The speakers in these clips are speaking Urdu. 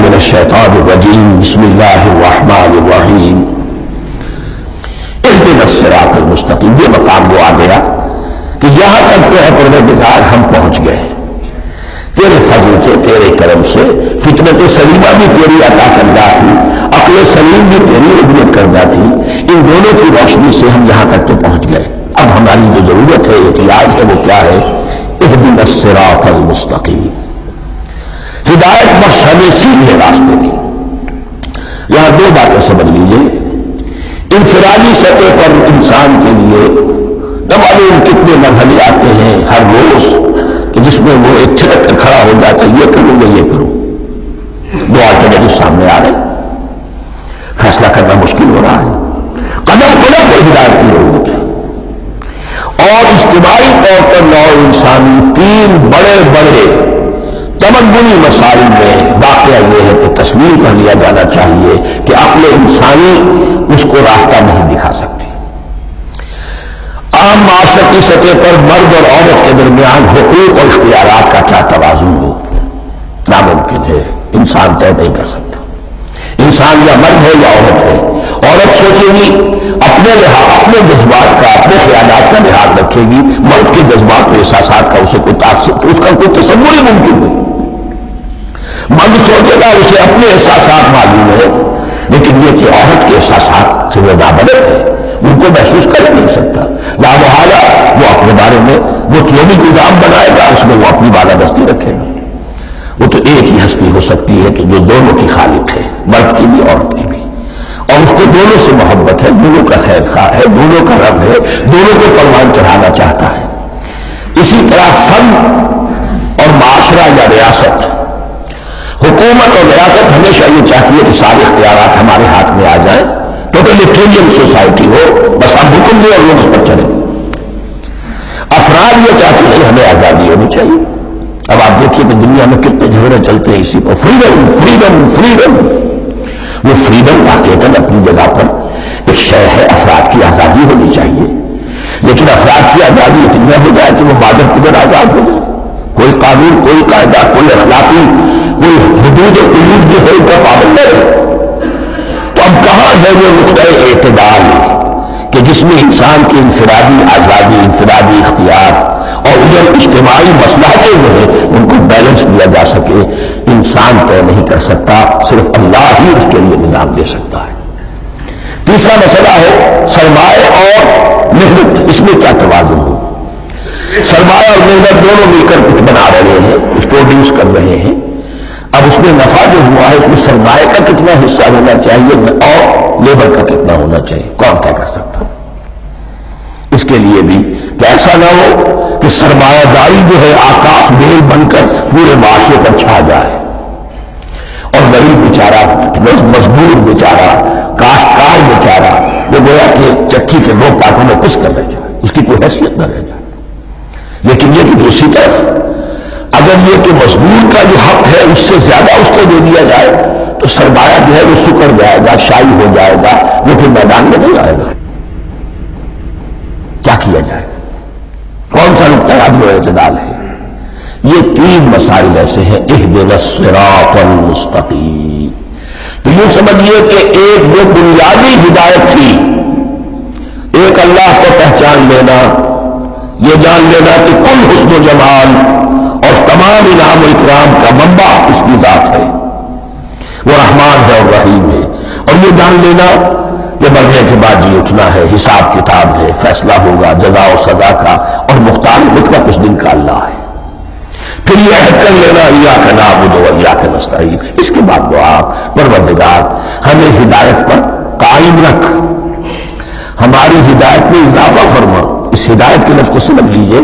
من الشیطان الرجیم بسم اللہ الرحمن الرحیم اهدنا الصراط المستقیم. یہ مقام وہ آ گیا کہ یہاں تک تو ہے پروردگار ہم پہنچ گئے تیرے فضل سے تیرے کرم سے. فطرت سلیمہ بھی تیری عطا کردہ تھی, عقل سلیم بھی تیری عطیت کردہ تھی. ان دونوں کی روشنی سے ہم یہاں تک تو پہنچ گئے. اب ہماری جو ضرورت ہے احتیاج ہے وہ کیا ہے؟ اهدنا الصراط المستقیم, ہدایت بخش ہمیں سیدھے راستے کی. یہاں دو باتیں سمجھ لیجیے. انفرادی سطح پر انسان کے لیے نہ معلوم کتنے مرحلے آتے ہیں ہر روز کہ جس میں وہ ایک چھٹک کر کھڑا ہو جاتا ہے, یہ کروں یا یہ کروں. دو آلٹرنیٹو سامنے آ رہے, فیصلہ کرنا مشکل ہو رہا ہے. قدم قدم پر ہدایت کی ضرورت ہے. اور اجتماعی طور پر نوع انسانی تین بڑے بڑے تمدنی مسائل میں واقعہ یہ ہے کہ تسلیم کر لیا جانا چاہیے کہ عقل انسانی اس کو راستہ نہیں دکھا سکتی. عام معاشرتی سطح پر مرد اور عورت کے درمیان حقوق اور اختیارات کا کیا توازن ہو, ناممکن ہے. انسان طے نہیں کر سکتا. انسان یا مرد ہے یا عورت ہے. عورت سوچے گی اپنے جذبات کا, اپنے خیالات کا لحاظ رکھے گی. مرد کے جذبات و احساسات کا اسے اس کا کوئی تصور ہی ممکن نہیں. مرد سوچے گا اسے اپنے احساسات معلوم ہے, لیکن یہ کہ عورت کے احساسات سے وہ نابلد ہے, ان کو محسوس کر نہیں سکتا. لامحالہ وہ اپنے بارے میں وہ جو بھی نظام بنائے گا اس میں وہ اپنی بالادستی رکھے گا. وہ تو ایک ہی ہستی ہو سکتی ہے کہ جو دونوں کی خالق ہے, مرد کی بھی عورت کی بھی, اور اس کو دونوں سے محبت ہے, دونوں کا خیر خواہ ہے, دونوں کا رب ہے, دونوں کو پروان چڑھانا چاہتا ہے. اسی طرح فن اور معاشرہ یا ریاست, حکومت اور ریاست ہمیشہ یہ چاہتی ہے کہ سارے اختیارات ہمارے ہاتھ میں آ جائیں, ٹوٹلیٹیرین سوسائٹی ہو, بس ہم حکم دیں اور لوگ اس پر چلیں. افراد یہ چاہتے ہیں ہمیں آزادی ہونی چاہیے. اب آپ دیکھیے کہ دنیا میں کتنے جھگڑے چلتے ہیں اسی پر, فریڈم فریڈم فریڈم. وہ فریڈم واقعتاً اپنی جگہ پر ایک شے ہے, افراد کی آزادی ہونی چاہیے, لیکن افراد کی آزادی اتنی ہو جائے کہ وہ بادر قدر آزاد ہو جائے. کوئی قانون, کوئی قاعدہ, کوئی اخلاقی, کوئی حدود و قیود جو ہے ان کا پابند ہے. تو اب کہاں ہے وہ نقطہ اعتدال کہ جس میں انسان کی انفرادی آزادی, انفرادی اختیار اور ادھر اجتماعی مصلحتیں جو ہیں ان کو بیلنس کیا جا سکے. انسان طے نہیں کر سکتا, صرف اللہ ہی اس کے لیے نظام دے سکتا ہے. تیسرا مسئلہ ہے سرمایہ اور محنت, اس میں کیا توازن ہو. سرمایہ اور محنت دونوں مل کر کچھ بنا رہے ہیں, کچھ پروڈیوس کر رہے ہیں. اب اس میں نفع جو ہوا ہے اس میں سرمایہ کا کتنا حصہ ہونا چاہیے اور لیبر کا کتنا ہونا چاہیے, کون طے کر سکتا. اس کے لیے بھی کہ ایسا نہ ہو کہ سرمایہ داری جو ہے آکاش بیل بن کر پورے معاشرے پر چھا جائے اور غریب بیچارہ, مزدور بیچارہ, کاشتکار بیچارہ وہ گویا کہ چکی کے دو پارٹوں میں پس کر رہ جائے, اس کی کوئی حیثیت نہ رہ جائے. لیکن یہ کہ دوسری طرف اگر یہ کہ مزدور کا جو حق ہے اس سے زیادہ اس کو دے دیا جائے تو سرمایہ جو ہے وہ سکڑ جائے گا, شائی ہو جائے گا, وہ پھر میدان میں نہیں آئے گا. کیا کیا جائے, کون سا نقطہ عدل و اعتدال ہے. یہ تین مسائل ایسے ہیں. اهدنا الصراط المستقیم. تو یوں سمجھیے کہ ایک جو بنیادی ہدایت تھی, ایک اللہ کو پہچان لینا, یہ جان لینا کہ کل حسن و جمال اور تمام انعام و اکرام کا منبع اس کی ذات ہے, وہ رحمان ہے اور رحیم ہے. اور یہ جان لینا کہ مرنے کے بعد جی اٹھنا ہے, حساب کتاب ہے, فیصلہ ہوگا جزا و سزا کا, اور مختار مطلق کچھ دن کا اللہ ہے. پھر یہ عہد کر لینا ایاک نعبد و ایاک نستعین. اس کے بعد دعا, پروردگار ہمیں ہدایت پر قائم رکھ, ہماری ہدایت میں اضافہ فرما. اس ہدایت کے لفظ کو سمجھ لیجئے,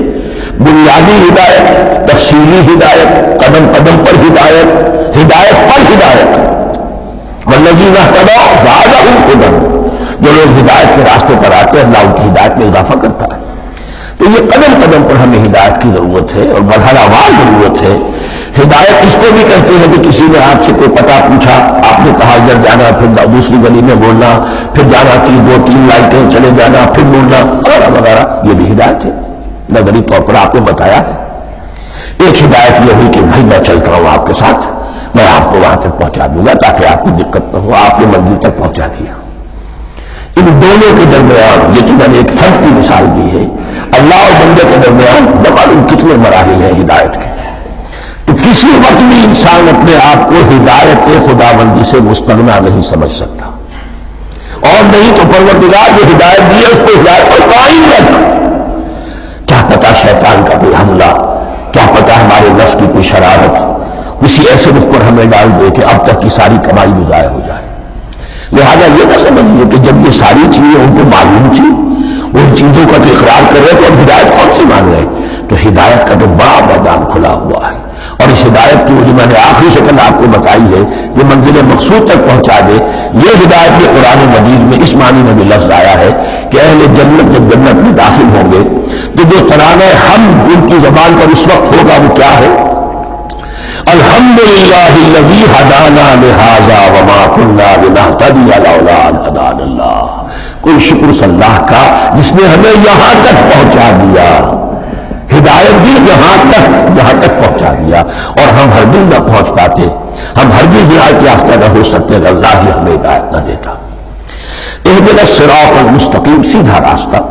بنیادی ہدایت, تفصیلی ہدایت, قدم قدم پر ہدایت, ہدایت پر ہدایت. والذین اہتدوا زادہم ہدی. جو لوگ ہدایت کے راستے پر آتے ہیں اللہ ان کی ہدایت میں اضافہ کرتا ہے. تو یہ قدم قدم پر ہمیں ہدایت کی ضرورت ہے اور مرحلہ وار ضرورت ہے. ہدایت اس کو بھی کہتے ہیں کہ کسی نے آپ سے کوئی پتہ پوچھا, آپ نے کہا ادھر جانا, پھر دوسری گلی میں بولنا, پھر جانا 2-3 لائٹیں چلے جانا, پھر بولنا وغیرہ وغیرہ, یہ بھی ہدایت ہے. نظری طور پر آپ نے بتایا ہے. ایک ہدایت یہ ہوئی کہ بھائی میں چلتا ہوں آپ کے ساتھ, میں آپ کو وہاں تک پہنچا دوں گا تاکہ آپ کو دقت نہ ہو. آپ نے منزل تک پہنچا دیا. ان دونوں کے درمیان، یہ تو میں نے ایک فرد کی مثال دی ہے، اللہ اور بندے کے درمیان نہ معلوم کتنے مراحل ہیں ہدایت کے. تو کسی وقت بھی انسان اپنے آپ کو ہدایت خداوندی سے مستغنا نہیں سمجھ سکتا، اور نہیں تو پروردگار جو ہدایت دی ہے اس کو ہدایت پر قائم رکھ. کیا پتا شیطان کا کوئی حملہ، کیا پتا ہمارے نفس کی کوئی شرارت کسی ایسے رخ پر ہمیں ڈال دے کہ اب تک کی ساری کمائی بھی ضائع ہو جائے. لہذا یہ نہ سمجھیے کہ جب یہ ساری چیزیں ان کو معلوم تھی، ان چیزوں کا تو اقرار کر رہے تو اب ہدایت کون سی مانگ رہے؟ تو ہدایت کا تو بڑا میدان کھلا ہوا ہے، اور اس ہدایت کی وہ جو میں نے آخری شکل آپ کو بتائی ہے، یہ منزل مقصود تک پہنچا دے. یہ ہدایت بھی قرآن مجید میں اس معنی میں بھی لفظ آیا ہے کہ اہل جنت جب جنت میں داخل ہوں گے تو جو ترانہ حمد ان کی زبان پر اس وقت ہوگا وہ کیا ہے؟ الحمدللہ الذی ہدانا لہذا وما کنا لنہتدی لولا ان ہدانا اللہ. کوئی شکر اللہ کا جس نے ہمیں یہاں تک پہنچا دیا، ہدایت دی یہاں تک پہنچا دیا، اور ہم ہرگز نہ پہنچ پاتے، ہم ہرگز ہدایت یافتہ نہ ہو سکتے اگر اللہ ہی ہمیں ہدایت نہ دیتا. اہدنا الصراط المستقیم، سیدھا راستہ.